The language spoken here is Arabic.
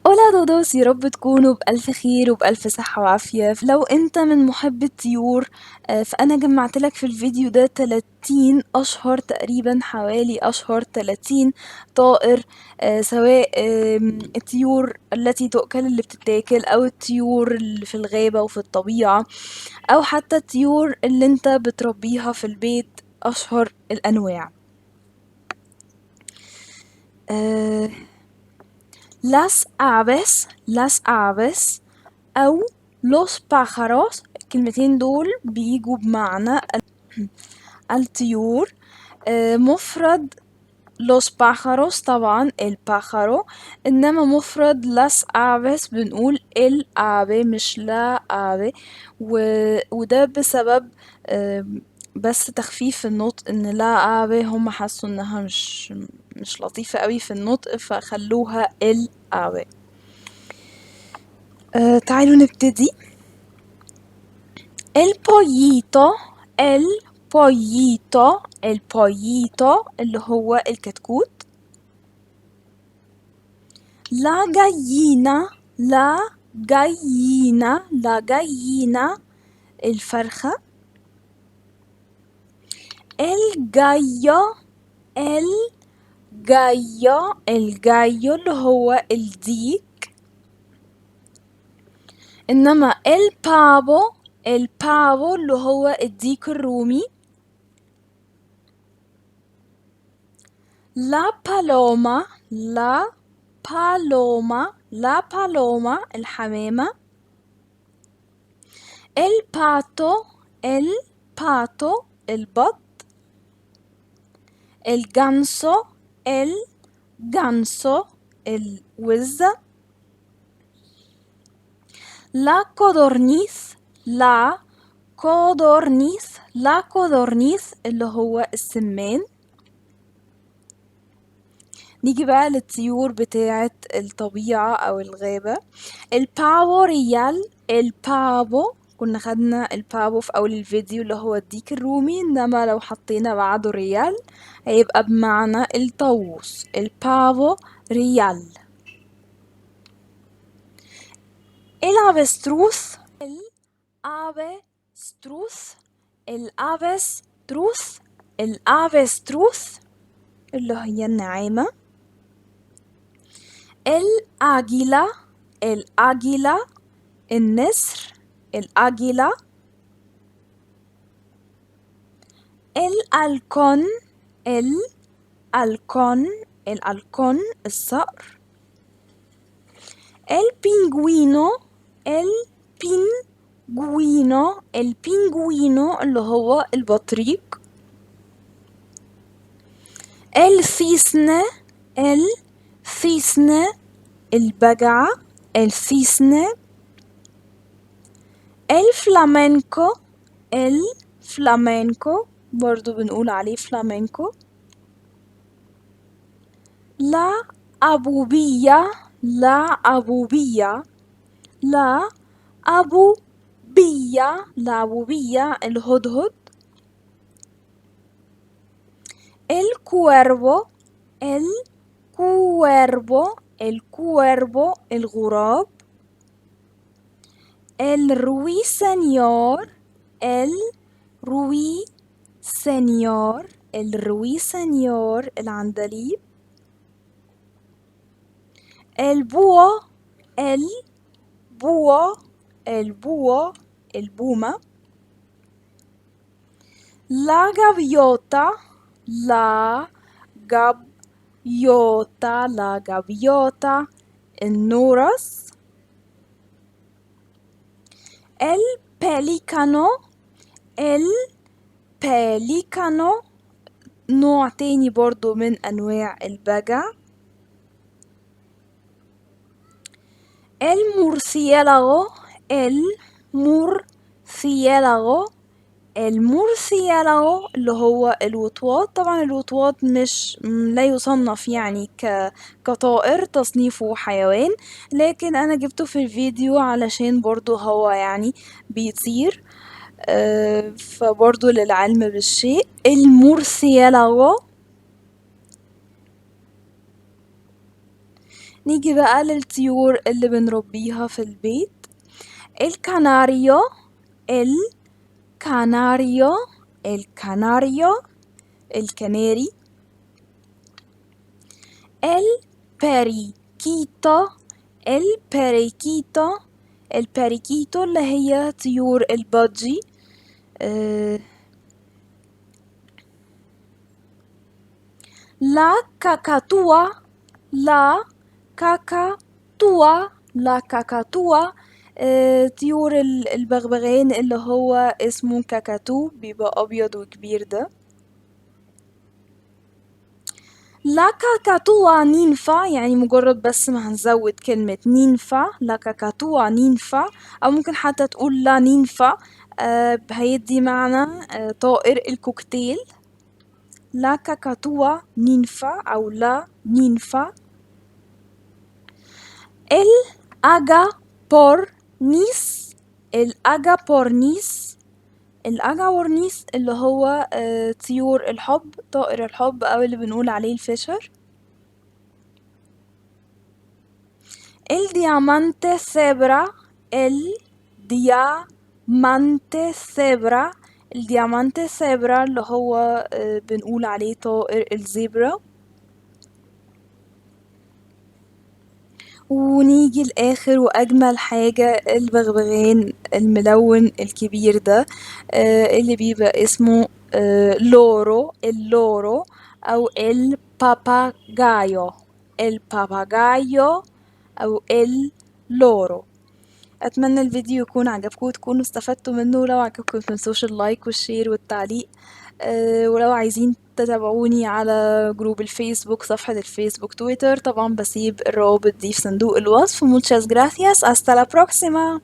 اولا دودوس، يا رب تكونوا بألف خير وبألف صحة وعافية. لو انت من محب الطيور، فأنا جمعت لك في الفيديو ده 30 أشهر، تقريبا حوالي أشهر 30 طائر، سواء الطيور التي تؤكل اللي بتتاكل، أو الطيور اللي في الغابة وفي الطبيعة، أو حتى الطيور اللي انت بتربيها في البيت. أشهر الأنواع: آه، las aves أو los pájaros. الكلمتين دول بيجوا بمعنى الطيور. مفرد los pájaros طبعا الباخرو، إنما مفرد las aves بنقول el ave مش la ave. وده بسبب بس تخفيف في النطق، إن لا ave هم حسوا إنها مش لطيفة قوي في النطق، فخلوها el ave. تعالوا نبتدي. El pollito el pollito اللي هو الكتكوت. la gallina الفرخة. el gallo اللي هو الديك. إنما el pavo اللي هو الديك الرومي. la paloma الحمامة. el pato البط. el ganso الوزة. la codorniz اللي هو السمان. نيجي بقى للطيور بتاعة الطبيعة أو الغابة. البافو كنا خدنا البافو في أول الفيديو اللي هو الديك الرومي، إنما لو حطينا بعده ريال هيبقى بمعنى الطاووس. البافو ريال. الافستروس الافستروس الافستروس الافستروس اللي هي النعامة. الآجلة النسر. الآجلة. الألكون الصقر. البينجوينو اللي هو البطريق. الثيسن البجعة. الثيسن. الفلامينكو برضو بنقول عليه فلامينكو. لا أبوبية الهدهد. الكويرفو الغراب. الرويسنيور العندليب. البومة. لا جافيوتا النورس. الباليكانو نوع تاني برضو من أنواع البجع. المورسيالاغو اللي هو الوطواط. طبعا الوطواط مش لا يصنف يعني كطائر، تصنيفه حيوان، لكن انا جبته في الفيديو علشان برضو هو يعني بيطير. فبرضو للعلم بالشيء. المورسيالاغو. نيجي بقى للطيور اللي بنربيها في البيت. الكناريا، الكناريا، الكناريا، الكناري. الباريكيتا، الباريكيتا، الباريكيتو اللي هي طيور البادجي. آه، لا كاكاتوا، لا كاكاتوا، لا كاكاتوا. طيور البغبغان اللي هو اسمه كاكاتو، بيبقى أبيض وكبير ده. لا كاكاتوا نينفع، يعني مجرد بس ما هنزود كلمة نينفع، لا كاكاتوا نينفع، أو ممكن حتى تقول لا نينفع. هيدي معنى طائر الكوكتيل. لا كاكاتوا نينفع أو لا نينفع. الأجابورنيس، الأجابورنيس، الأجاورنيس اللي هو طيور الحب، طائر الحب، أو اللي بنقول عليه الفشر. الديامانتي سيبرا، الديامانتي سيبرا، الديامانتي سيبرا اللي هو بنقول عليه طائر الزيبرا. ونيجي لآخر وأجمل حاجة، البغبغان الملون الكبير ده، اللي بيبقى اسمه لورو، اللورو، أو الباباجايو، الباباجايو، أو اللورو. أتمنى الفيديو يكون عجبكم وتكونوا استفدتوا منه. لو عجبكم متنسوش اللايك والشير والتعليق. ولو عايزين تتابعوني على جروب الفيسبوك، صفحة الفيسبوك، تويتر، طبعا بسيب الروابط دي في صندوق الوصف. muchas gracias, hasta la próxima.